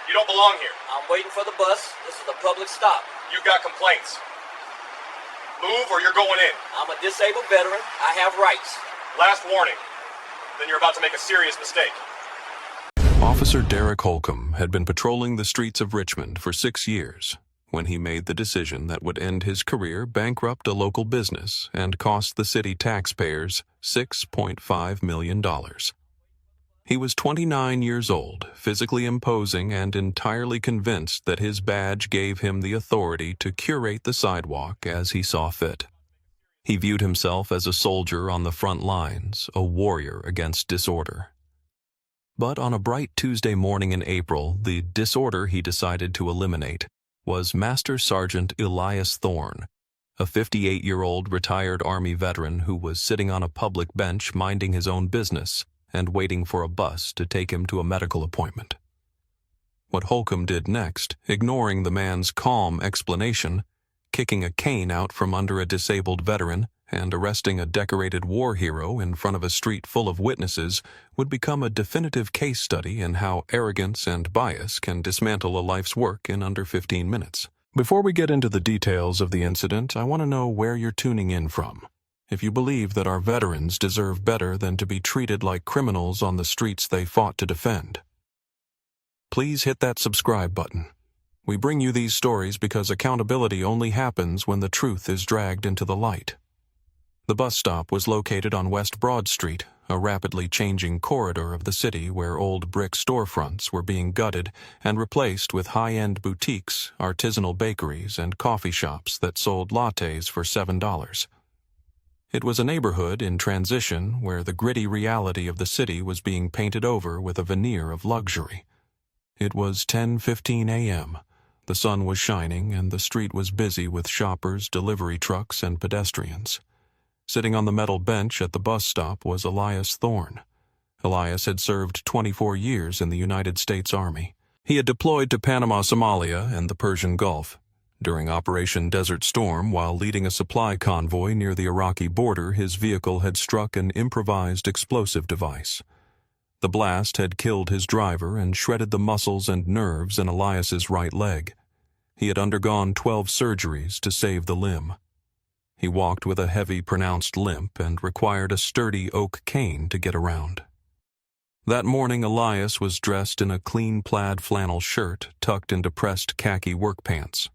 You don't belong here. I'm waiting for the bus. This is a public stop. You've got complaints. Move or you're going in. I'm a disabled veteran. I have rights. Last warning. Then you're about to make a serious mistake. Officer Derek Holcomb had been patrolling the streets of Richmond for 6 years when he made the decision that would end his career, bankrupt a local business, and cost the city taxpayers $6.5 million. He was 29 years old, physically imposing and entirely convinced that his badge gave him the authority to curate the sidewalk as he saw fit. He viewed himself as a soldier on the front lines, a warrior against disorder. But on a bright Tuesday morning in April, the disorder he decided to eliminate was Master Sergeant Elias Thorne, a 58-year-old retired Army veteran who was sitting on a public bench minding his own business and waiting for a bus to take him to a medical appointment. What Holcomb did next, ignoring the man's calm explanation, kicking a cane out from under a disabled veteran, and arresting a decorated war hero in front of a street full of witnesses, would become a definitive case study in how arrogance and bias can dismantle a life's work in under 15 minutes. Before we get into the details of the incident, I want to know where you're tuning in from. If you believe that our veterans deserve better than to be treated like criminals on the streets they fought to defend, please hit that subscribe button. We bring you these stories because accountability only happens when the truth is dragged into the light. The bus stop was located on West Broad Street, a rapidly changing corridor of the city where old brick storefronts were being gutted and replaced with high-end boutiques, artisanal bakeries, and coffee shops that sold lattes for $7. It was a neighborhood in transition where the gritty reality of the city was being painted over with a veneer of luxury. It was 10:15 a.m. The sun was shining and the street was busy with shoppers, delivery trucks, and pedestrians. Sitting on the metal bench at the bus stop was Elias Thorne. Elias had served 24 years in the United States Army. He had deployed to Panama, Somalia, and the Persian Gulf. During Operation Desert Storm, while leading a supply convoy near the Iraqi border, his vehicle had struck an improvised explosive device. The blast had killed his driver and shredded the muscles and nerves in Elias's right leg. He had undergone 12 surgeries to save the limb. He walked with a heavy, pronounced limp and required a sturdy oak cane to get around. That morning, Elias was dressed in a clean plaid flannel shirt tucked into pressed khaki work pants.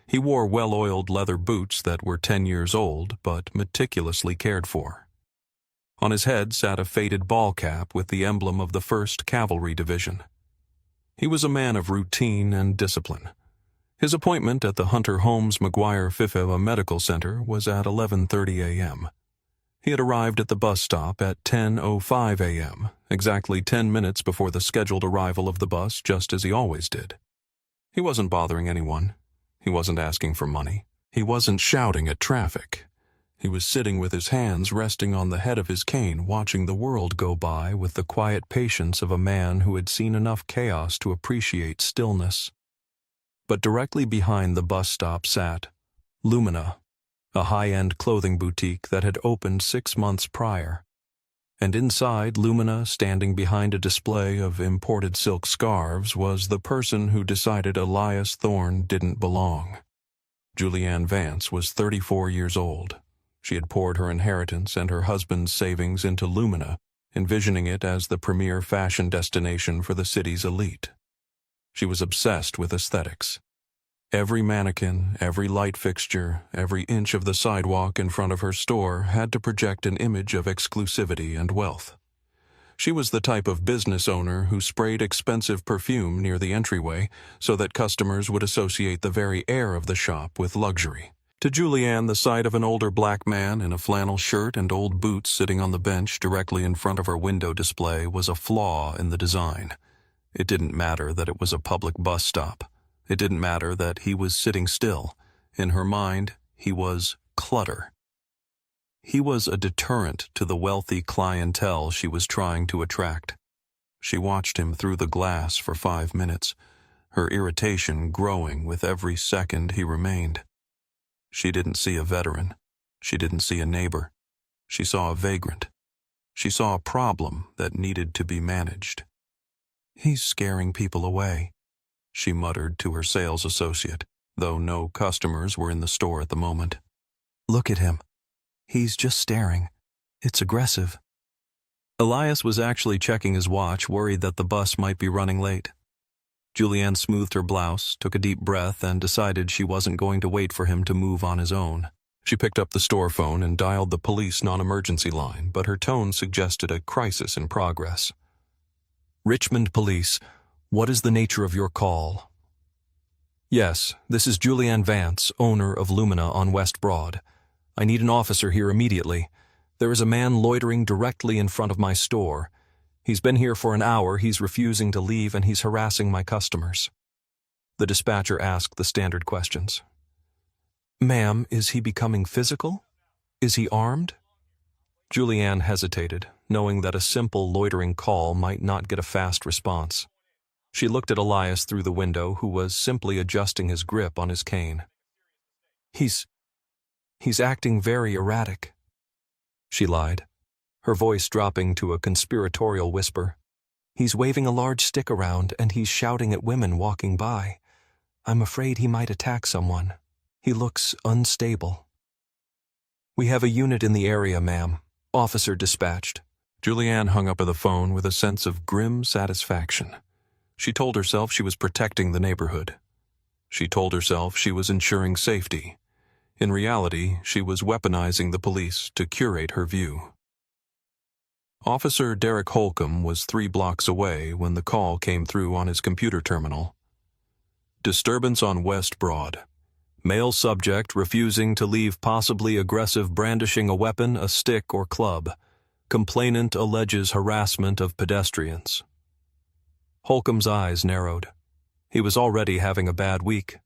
He wore well-oiled leather boots that were 10 years old but meticulously cared for. On his head sat a faded ball cap with the emblem of the 1st Cavalry Division. He was a man of routine and discipline. His appointment at the Hunter Holmes McGuire Fifeva Medical Center was at 11:30 a.m. He had arrived at the bus stop at 10:05 a.m., exactly 10 minutes before the scheduled arrival of the bus, just as he always did. He wasn't bothering anyone. He wasn't asking for money. He wasn't shouting at traffic. He was sitting with his hands resting on the head of his cane, watching the world go by with the quiet patience of a man who had seen enough chaos to appreciate stillness. But directly behind the bus stop sat Lumina, a high-end clothing boutique that had opened 6 months prior. And inside Lumina, standing behind a display of imported silk scarves, was the person who decided Elias Thorne didn't belong. Julianne Vance was 34 years old. She had poured her inheritance and her husband's savings into Lumina, envisioning it as the premier fashion destination for the city's elite. She was obsessed with aesthetics. Every mannequin, every light fixture, every inch of the sidewalk in front of her store had to project an image of exclusivity and wealth. She was the type of business owner who sprayed expensive perfume near the entryway so that customers would associate the very air of the shop with luxury. To Julianne, the sight of an older black man in a flannel shirt and old boots sitting on the bench directly in front of her window display was a flaw in the design. It didn't matter that it was a public bus stop. It didn't matter that he was sitting still. In her mind, he was clutter. He was a deterrent to the wealthy clientele she was trying to attract. She watched him through the glass for 5 minutes, her irritation growing with every second he remained. She didn't see a veteran. She didn't see a neighbor. She saw a vagrant. She saw a problem that needed to be managed. He's scaring people away. she muttered to her sales associate, though no customers were in the store at the moment. "Look at him. He's just staring. It's aggressive." Elias was actually checking his watch, worried that the bus might be running late. Julianne smoothed her blouse, took a deep breath, and decided she wasn't going to wait for him to move on his own. She picked up the store phone and dialed the police non-emergency line, but her tone suggested a crisis in progress. "Richmond Police, what is the nature of your call?" "Yes, this is Julianne Vance, owner of Lumina on West Broad. I need an officer here immediately. There is a man loitering directly in front of my store. He's been here for an hour, he's refusing to leave, and he's harassing my customers." The dispatcher asked the standard questions. "Ma'am, is he becoming physical? Is he armed?" Julianne hesitated, knowing that a simple loitering call might not get a fast response. She looked at Elias through the window, who was simply adjusting his grip on his cane. He's acting very erratic," she lied, her voice dropping to a conspiratorial whisper. "He's waving a large stick around and he's shouting at women walking by. I'm afraid he might attack someone. He looks unstable." "We have a unit in the area, ma'am. Officer dispatched." Julianne hung up the phone with a sense of grim satisfaction. She told herself she was protecting the neighborhood. She told herself she was ensuring safety. In reality, she was weaponizing the police to curate her view. Officer Derek Holcomb was 3 blocks away when the call came through on his computer terminal. "Disturbance on West Broad. Male subject refusing to leave, possibly aggressive, brandishing a weapon, a stick, or club. Complainant alleges harassment of pedestrians." Holcomb's eyes narrowed. He was already having a bad week.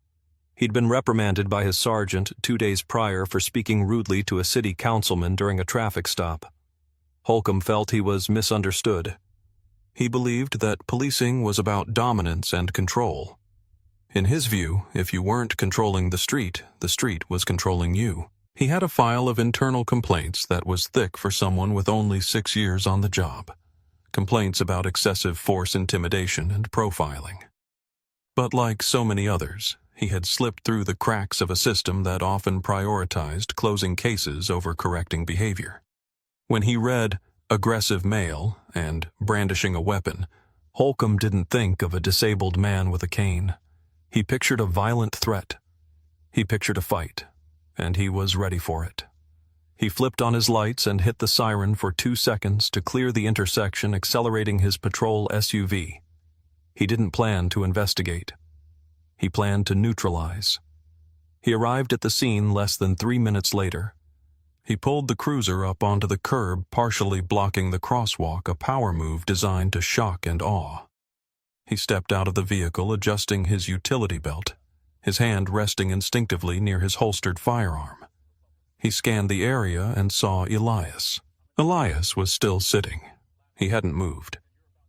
He'd been reprimanded by his sergeant 2 days prior for speaking rudely to a city councilman during a traffic stop. Holcomb felt he was misunderstood. He believed that policing was about dominance and control. In his view, if you weren't controlling the street was controlling you. He had a file of internal complaints that was thick for someone with only 6 years on the job. Complaints about excessive force intimidation and profiling. But like so many others, he had slipped through the cracks of a system that often prioritized closing cases over correcting behavior. When he read "aggressive male" and "brandishing a weapon," Holcomb didn't think of a disabled man with a cane. He pictured a violent threat. He pictured a fight, and he was ready for it. He flipped on his lights and hit the siren for 2 seconds to clear the intersection, accelerating his patrol SUV. He didn't plan to investigate. He planned to neutralize. He arrived at the scene less than 3 minutes later. He pulled the cruiser up onto the curb, partially blocking the crosswalk, a power move designed to shock and awe. He stepped out of the vehicle, adjusting his utility belt, his hand resting instinctively near his holstered firearm. He scanned the area and saw Elias. Elias was still sitting. He hadn't moved.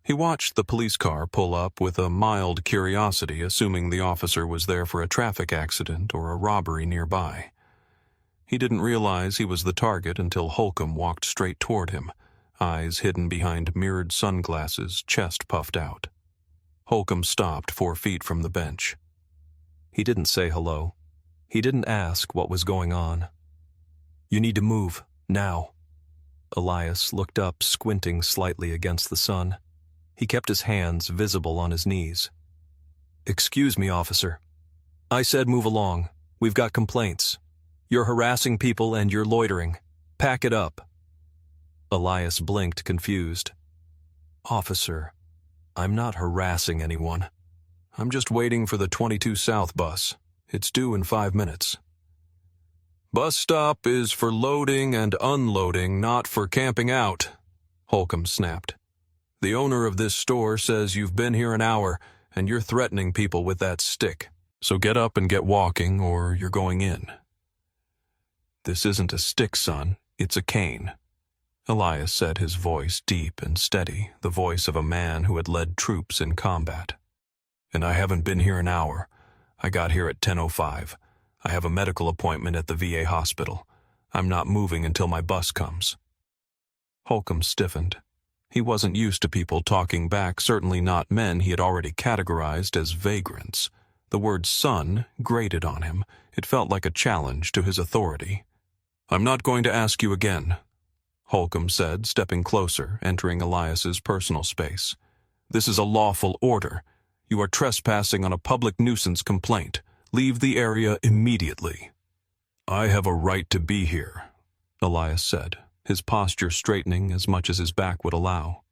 He watched the police car pull up with a mild curiosity, assuming the officer was there for a traffic accident or a robbery nearby. He didn't realize he was the target until Holcomb walked straight toward him, eyes hidden behind mirrored sunglasses, chest puffed out. Holcomb stopped 4 feet from the bench. He didn't say hello. He didn't ask what was going on. "You need to move, now." Elias looked up, squinting slightly against the sun. He kept his hands visible on his knees. "Excuse me, officer. I said move along. We've got complaints. You're harassing people and you're loitering. Pack it up." Elias blinked, confused. "Officer, I'm not harassing anyone. I'm just waiting for the 22 South bus. It's due in 5 minutes." "Bus stop is for loading and unloading, not for camping out," Holcomb snapped. "The owner of this store says you've been here an hour and you're threatening people with that stick. So get up and get walking or you're going in." "This isn't a stick, son. It's a cane," Elias said, his voice deep and steady, the voice of a man who had led troops in combat. "And I haven't been here an hour. I got here at 10:05. I have a medical appointment at the VA hospital. I'm not moving until my bus comes." Holcomb stiffened. He wasn't used to people talking back, certainly not men he had already categorized as vagrants. The word son grated on him. It felt like a challenge to his authority. "I'm not going to ask you again," Holcomb said, stepping closer, entering Elias's personal space. "This is a lawful order. You are trespassing on a public nuisance complaint. Leave the area immediately." "I have a right to be here," Elias said, his posture straightening as much as his back would allow.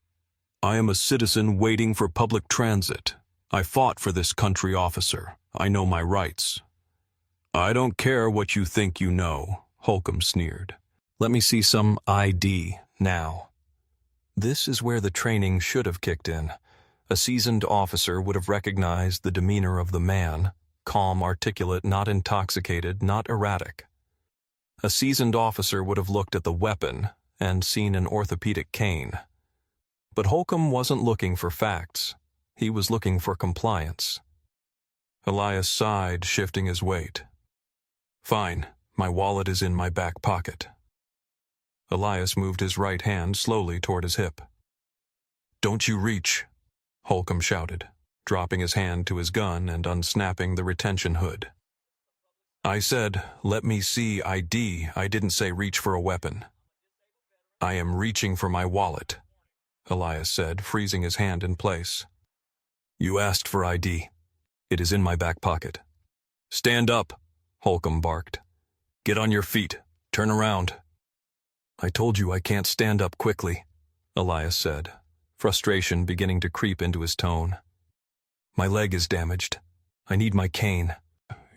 "I am a citizen waiting for public transit. I fought for this country, officer. I know my rights." "I don't care what you think you know," Holcomb sneered. "Let me see some ID now." This is where the training should have kicked in. A seasoned officer would have recognized the demeanor of the man, calm, articulate, not intoxicated, not erratic. A seasoned officer would have looked at the weapon and seen an orthopedic cane. But Holcomb wasn't looking for facts. He was looking for compliance. Elias sighed, shifting his weight. "Fine, my wallet is in my back pocket." Elias moved his right hand slowly toward his hip. "Don't you reach," Holcomb shouted, dropping his hand to his gun and unsnapping the retention hood. "I said, let me see ID. I didn't say reach for a weapon." "I am reaching for my wallet," Elias said, freezing his hand in place. "You asked for ID. It is in my back pocket." "Stand up," Holcomb barked. "Get on your feet. Turn around." "I told you I can't stand up quickly," Elias said, frustration beginning to creep into his tone. "My leg is damaged. I need my cane."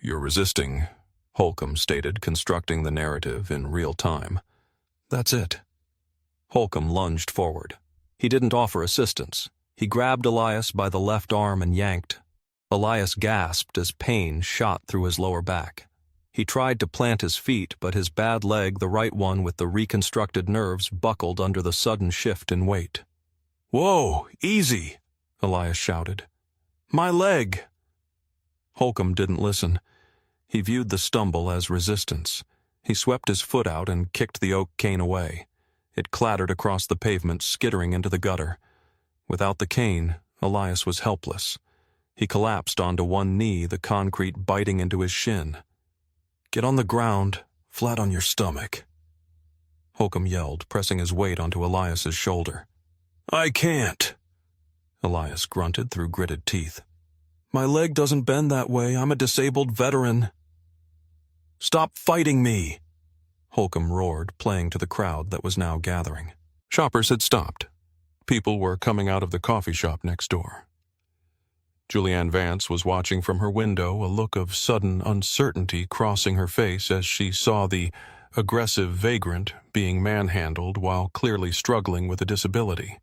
"You're resisting," Holcomb stated, constructing the narrative in real time. "That's it." Holcomb lunged forward. He didn't offer assistance. He grabbed Elias by the left arm and yanked. Elias gasped as pain shot through his lower back. He tried to plant his feet, but his bad leg, the right one with the reconstructed nerves, buckled under the sudden shift in weight. "Whoa, easy," Elias shouted. "My leg." Holcomb didn't listen. He viewed the stumble as resistance. He swept his foot out and kicked the oak cane away. It clattered across the pavement, skittering into the gutter. Without the cane, Elias was helpless. He collapsed onto one knee, the concrete biting into his shin. "Get on the ground, flat on your stomach," Holcomb yelled, pressing his weight onto Elias's shoulder. "I can't," Elias grunted through gritted teeth. "My leg doesn't bend that way. I'm a disabled veteran." "Stop fighting me," Holcomb roared, playing to the crowd that was now gathering. Shoppers had stopped. People were coming out of the coffee shop next door. Julianne Vance was watching from her window, a look of sudden uncertainty crossing her face as she saw the aggressive vagrant being manhandled while clearly struggling with a disability.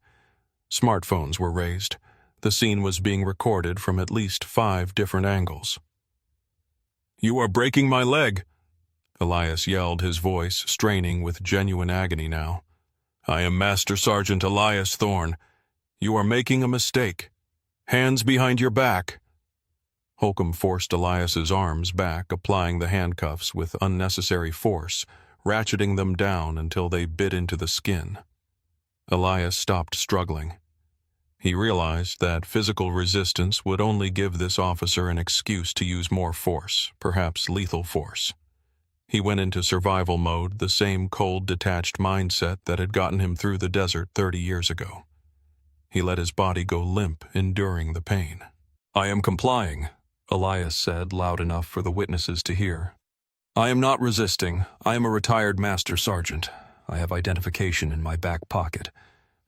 Smartphones were raised. The scene was being recorded from at least 5 different angles. "You are breaking my leg," Elias yelled, his voice straining with genuine agony now. "I am Master Sergeant Elias Thorne. You are making a mistake. Hands behind your back." Holcomb forced Elias's arms back, applying the handcuffs with unnecessary force, ratcheting them down until they bit into the skin. Elias stopped struggling. He realized that physical resistance would only give this officer an excuse to use more force, perhaps lethal force. He went into survival mode, the same cold, detached mindset that had gotten him through the desert 30 years ago. He let his body go limp, enduring the pain. "I am complying," Elias said, loud enough for the witnesses to hear. "I am not resisting. I am a retired master sergeant. I have identification in my back pocket.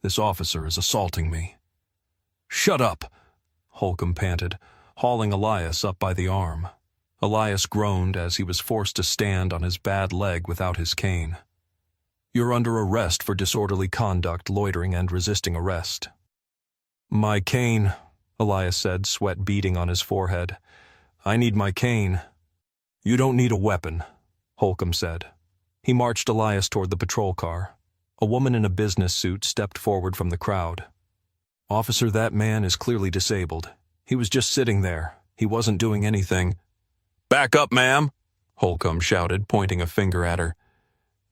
This officer is assaulting me." "Shut up," Holcomb panted, hauling Elias up by the arm. Elias groaned as he was forced to stand on his bad leg without his cane. "You're under arrest for disorderly conduct, loitering, and resisting arrest." "My cane," Elias said, sweat beading on his forehead. "I need my cane." "You don't need a weapon," Holcomb said. He marched Elias toward the patrol car. A woman in a business suit stepped forward from the crowd. "Officer, that man is clearly disabled. He was just sitting there. He wasn't doing anything." "Back up, ma'am," Holcomb shouted, pointing a finger at her.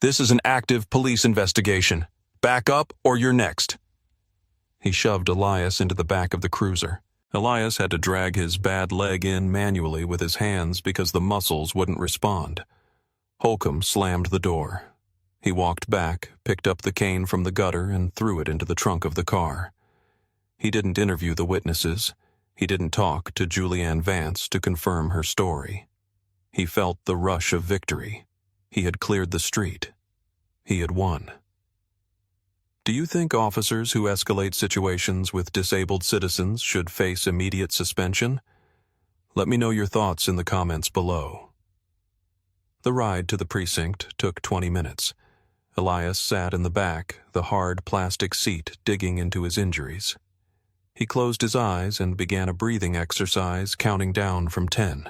"This is an active police investigation. Back up or you're next." He shoved Elias into the back of the cruiser. Elias had to drag his bad leg in manually with his hands because the muscles wouldn't respond. Holcomb slammed the door. He walked back, picked up the cane from the gutter, and threw it into the trunk of the car. He didn't interview the witnesses. He didn't talk to Julianne Vance to confirm her story. He felt the rush of victory. He had cleared the street. He had won. Do you think officers who escalate situations with disabled citizens should face immediate suspension? Let me know your thoughts in the comments below. The ride to the precinct took 20 minutes. Elias sat in the back, the hard plastic seat digging into his injuries. He closed his eyes and began a breathing exercise, counting down from 10.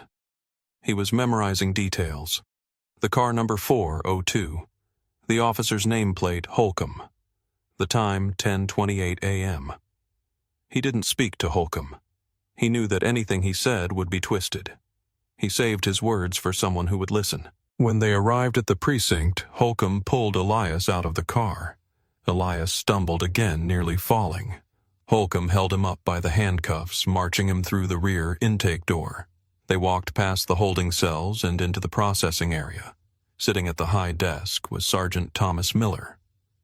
He was memorizing details. The car number 402. The officer's nameplate, Holcomb. The time, 10:28 a.m. He didn't speak to Holcomb. He knew that anything he said would be twisted. He saved his words for someone who would listen. When they arrived at the precinct, Holcomb pulled Elias out of the car. Elias stumbled again, nearly falling. Holcomb held him up by the handcuffs, marching him through the rear intake door. They walked past the holding cells and into the processing area. Sitting at the high desk was Sergeant Thomas Miller.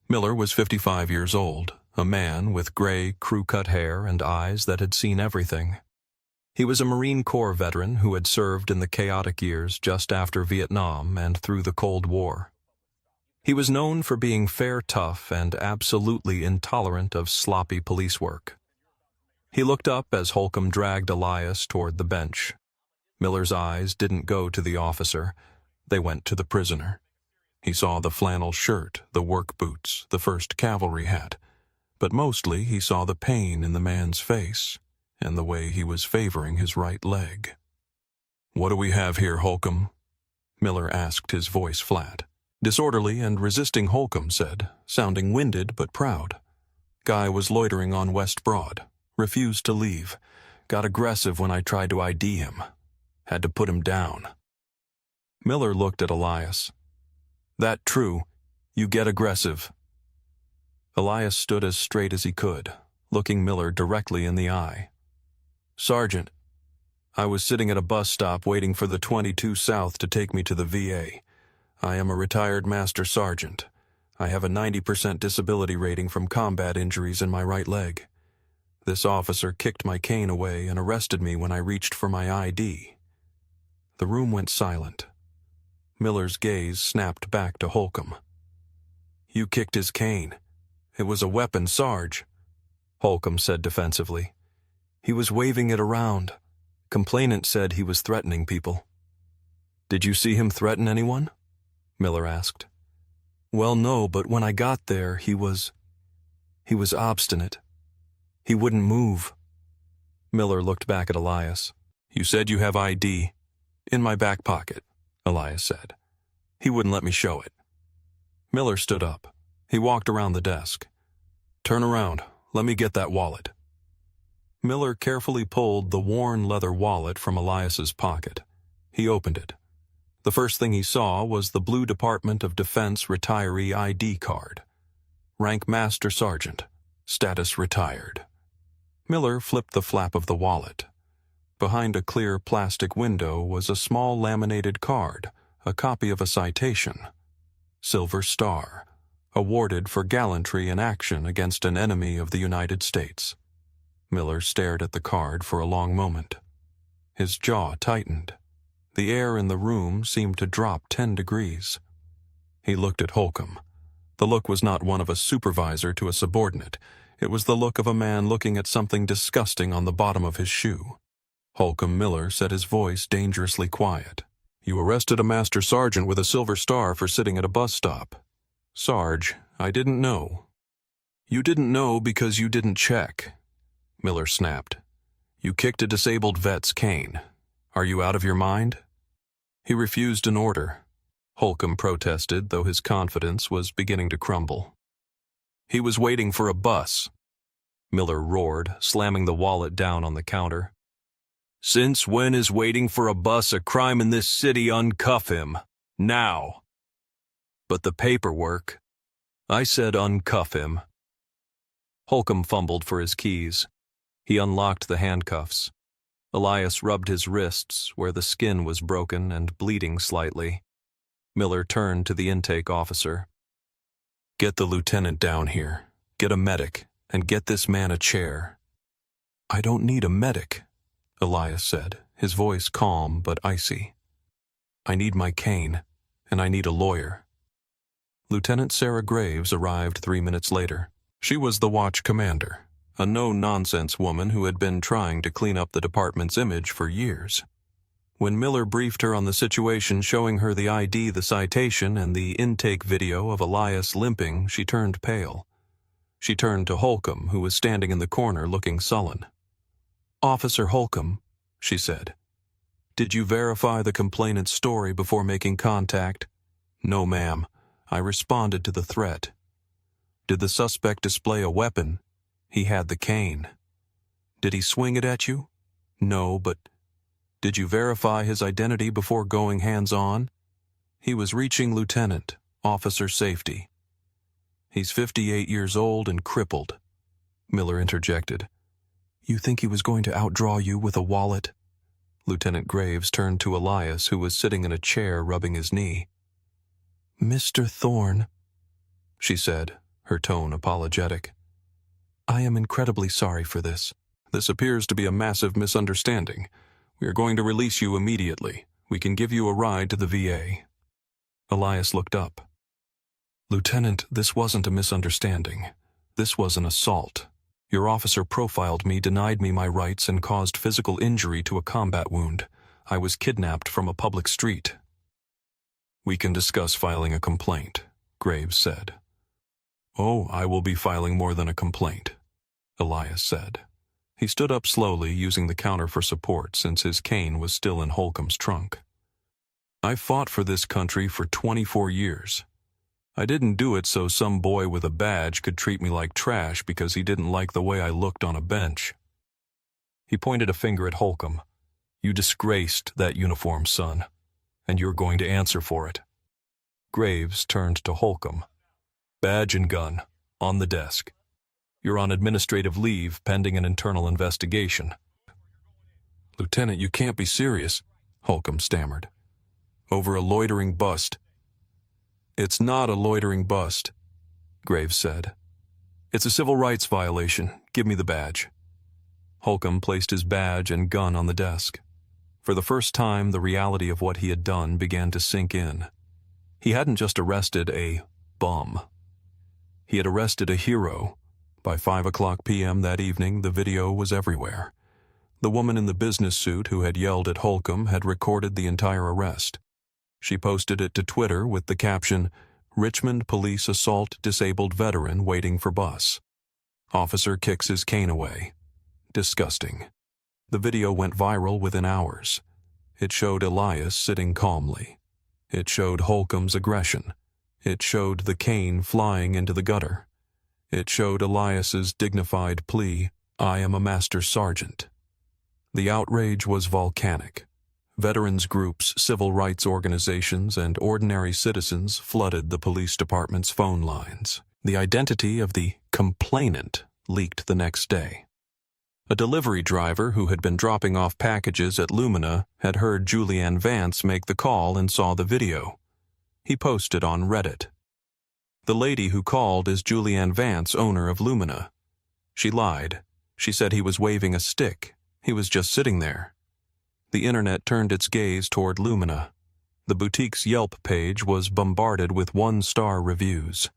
Miller was 55 years old, a man with gray, crew-cut hair and eyes that had seen everything. He was a Marine Corps veteran who had served in the chaotic years just after Vietnam and through the Cold War. He was known for being fair tough and absolutely intolerant of sloppy police work. He looked up as Holcomb dragged Elias toward the bench. Miller's eyes didn't go to the officer. They went to the prisoner. He saw the flannel shirt, the work boots, the 1st Cavalry hat, but mostly he saw the pain in the man's face and the way he was favoring his right leg. "What do we have here, Holcomb?" Miller asked, his voice flat. Disorderly and resisting, Holcomb said, sounding winded but proud. "Guy was loitering on West Broad, refused to leave, got aggressive when I tried to ID him. Had to put him down." Miller looked at Elias. "That true? You get aggressive?" Elias stood as straight as he could, looking Miller directly in the eye. "Sergeant, I was sitting at a bus stop waiting for the 22 South to take me to the VA. I am a retired master sergeant. I have a 90% disability rating from combat injuries in my right leg. This officer kicked my cane away and arrested me when I reached for my ID." The room went silent. Miller's gaze snapped back to Holcomb. "You kicked his cane. It was a weapon, Sarge," Holcomb said defensively. "He was waving it around. Complainant said he was threatening people." "Did you see him threaten anyone?" Miller asked. "Well, no, but when I got there, he was obstinate. He wouldn't move." Miller looked back at Elias. "You said you have ID." "In my back pocket," Elias said. "He wouldn't let me show it." Miller stood up. He walked around the desk. "Turn around. Let me get that wallet." Miller carefully pulled the worn leather wallet from Elias's pocket. He opened it. The first thing he saw was the Blue Department of Defense retiree ID card. Rank Master Sergeant. Status retired. Miller flipped the flap of the wallet. Behind a clear plastic window was a small laminated card, a copy of a citation. Silver Star, awarded for gallantry in action against an enemy of the United States. Miller stared at the card for a long moment. His jaw tightened. The air in the room seemed to drop 10 degrees. He looked at Holcomb. The look was not one of a supervisor to a subordinate. It was the look of a man looking at something disgusting on the bottom of his shoe. Holcomb Miller said, his voice dangerously quiet. "You arrested a master sergeant with a silver star for sitting at a bus stop." "Sarge, I didn't know." "You didn't know because you didn't check," Miller snapped. "You kicked a disabled vet's cane. Are you out of your mind?" He refused an order. Holcomb protested, though his confidence was beginning to crumble. "He was waiting for a bus," Miller roared, slamming the wallet down on the counter. "Since when is waiting for a bus a crime in this city? Uncuff him. Now." "But the paperwork." "I said uncuff him." Holcomb fumbled for his keys. He unlocked the handcuffs. Elias rubbed his wrists where the skin was broken and bleeding slightly. Miller turned to the intake officer. "Get the lieutenant down here. Get a medic, and get this man a chair." "I don't need a medic," Elias said, his voice calm but icy. "I need my cane, and I need a lawyer." Lieutenant Sarah Graves arrived 3 minutes later. She was the watch commander, a no-nonsense woman who had been trying to clean up the department's image for years. When Miller briefed her on the situation, showing her the ID, the citation, and the intake video of Elias limping, she turned pale. She turned to Holcomb, who was standing in the corner looking sullen. "Officer Holcomb," she said, "did you verify the complainant's story before making contact?" "No, ma'am. I responded to the threat." "Did the suspect display a weapon?" "He had the cane." "Did he swing it at you?" "No, but..." "Did you verify his identity before going hands-on?" "He was reaching lieutenant, officer safety." "He's 58 years old and crippled," Miller interjected. "You think he was going to outdraw you with a wallet?" Lieutenant Graves turned to Elias, who was sitting in a chair rubbing his knee. "Mr. Thorne," she said, her tone apologetic. "I am incredibly sorry for this. This appears to be a massive misunderstanding. We are going to release you immediately. We can give you a ride to the VA." Elias looked up. "Lieutenant, this wasn't a misunderstanding. This was an assault. Your officer profiled me, denied me my rights, and caused physical injury to a combat wound. I was kidnapped from a public street." "We can discuss filing a complaint," Graves said. "Oh, I will be filing more than a complaint," Elias said. He stood up slowly, using the counter for support since his cane was still in Holcomb's trunk. "I fought for this country for 24 years. I didn't do it so some boy with a badge could treat me like trash because he didn't like the way I looked on a bench." He pointed a finger at Holcomb. "You disgraced that uniform, son, and you're going to answer for it." Graves turned to Holcomb. "Badge and gun, on the desk. You're on administrative leave pending an internal investigation." "Lieutenant, you can't be serious," Holcomb stammered. "Over a loitering bust." "It's not a loitering bust," Graves said. "It's a civil rights violation. Give me the badge." Holcomb placed his badge and gun on the desk. For the first time, the reality of what he had done began to sink in. He hadn't just arrested a bum. He had arrested a hero. By 5:00 p.m. that evening, the video was everywhere. The woman in the business suit who had yelled at Holcomb had recorded the entire arrest. She posted it to Twitter with the caption, "Richmond police assault disabled veteran waiting for bus. Officer kicks his cane away. Disgusting." The video went viral within hours. It showed Elias sitting calmly. It showed Holcomb's aggression. It showed the cane flying into the gutter. It showed Elias's dignified plea, "I am a master sergeant." The outrage was volcanic. Veterans groups, civil rights organizations, and ordinary citizens flooded the police department's phone lines. The identity of the complainant leaked the next day. A delivery driver who had been dropping off packages at Lumina had heard Julianne Vance make the call and saw the video. He posted on Reddit. "The lady who called is Julianne Vance, owner of Lumina. She lied. She said he was waving a stick. He was just sitting there." The internet turned its gaze toward Lumina. The boutique's Yelp page was bombarded with one-star reviews.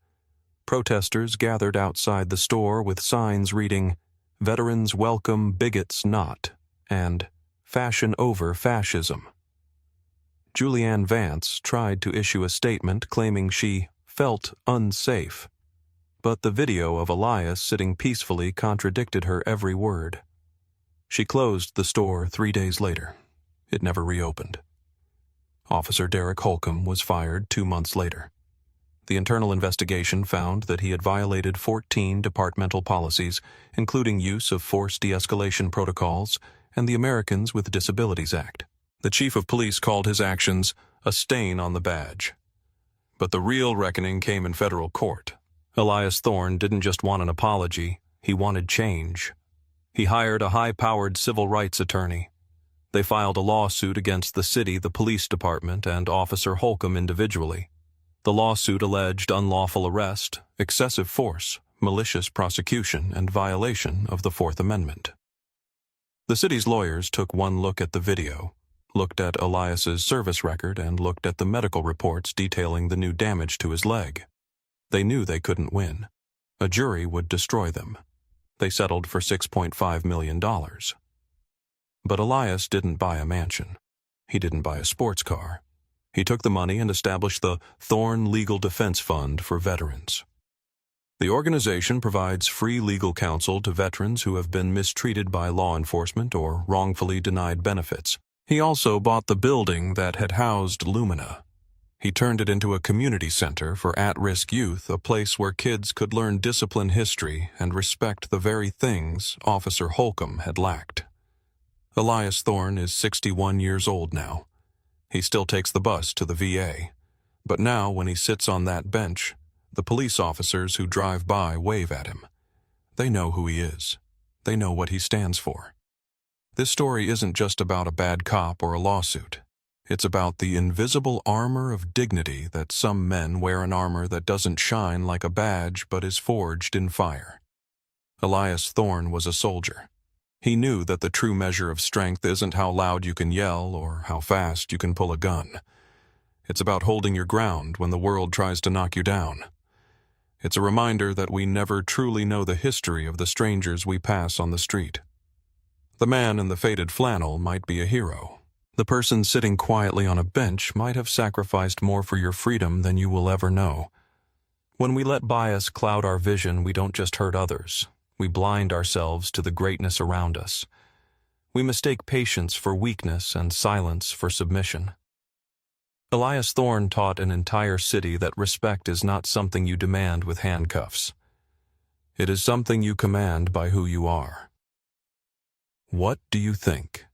Protesters gathered outside the store with signs reading, "Veterans welcome, bigots not," and "Fashion over fascism." Julianne Vance tried to issue a statement claiming she felt unsafe, but the video of Elias sitting peacefully contradicted her every word. She closed the store 3 days later. It never reopened. Officer Derek Holcomb was fired 2 months later. The internal investigation found that he had violated 14 departmental policies, including use of force de-escalation protocols and the Americans with Disabilities Act. The chief of police called his actions a stain on the badge. But the real reckoning came in federal court. Elias Thorne didn't just want an apology, He wanted change. He hired a high-powered civil rights attorney. They filed a lawsuit against the city, the police department, and Officer Holcomb individually. The lawsuit alleged unlawful arrest, excessive force, malicious prosecution, and violation of the Fourth Amendment. The city's lawyers took one look at the video, looked at Elias's service record, and looked at the medical reports detailing the new damage to his leg. They knew they couldn't win. A jury would destroy them. They settled for $6.5 million. But Elias didn't buy a mansion. He didn't buy a sports car. He took the money and established the Thorn Legal Defense Fund for veterans. The organization provides free legal counsel to veterans who have been mistreated by law enforcement or wrongfully denied benefits. He also bought the building that had housed Lumina. He turned it into a community center for at-risk youth, a place where kids could learn discipline history and respect the very things Officer Holcomb had lacked. Elias Thorn is 61 years old now. He still takes the bus to the VA. But now, when he sits on that bench, the police officers who drive by wave at him. They know who he is. They know what he stands for. This story isn't just about a bad cop or a lawsuit. It's about the invisible armor of dignity that some men wear, an armor that doesn't shine like a badge but is forged in fire. Elias Thorn was a soldier. He knew that the true measure of strength isn't how loud you can yell or how fast you can pull a gun. It's about holding your ground when the world tries to knock you down. It's a reminder that we never truly know the history of the strangers we pass on the street. The man in the faded flannel might be a hero. The person sitting quietly on a bench might have sacrificed more for your freedom than you will ever know. When we let bias cloud our vision, we don't just hurt others. We blind ourselves to the greatness around us. We mistake patience for weakness and silence for submission. Elias Thorn taught an entire city that respect is not something you demand with handcuffs. It is something you command by who you are. What do you think?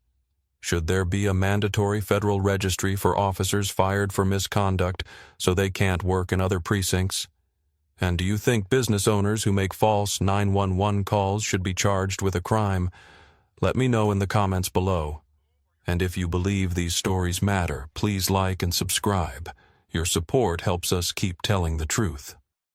Should there be a mandatory federal registry for officers fired for misconduct so they can't work in other precincts? And do you think business owners who make false 911 calls should be charged with a crime? Let me know in the comments below. And if you believe these stories matter, please like and subscribe. Your support helps us keep telling the truth.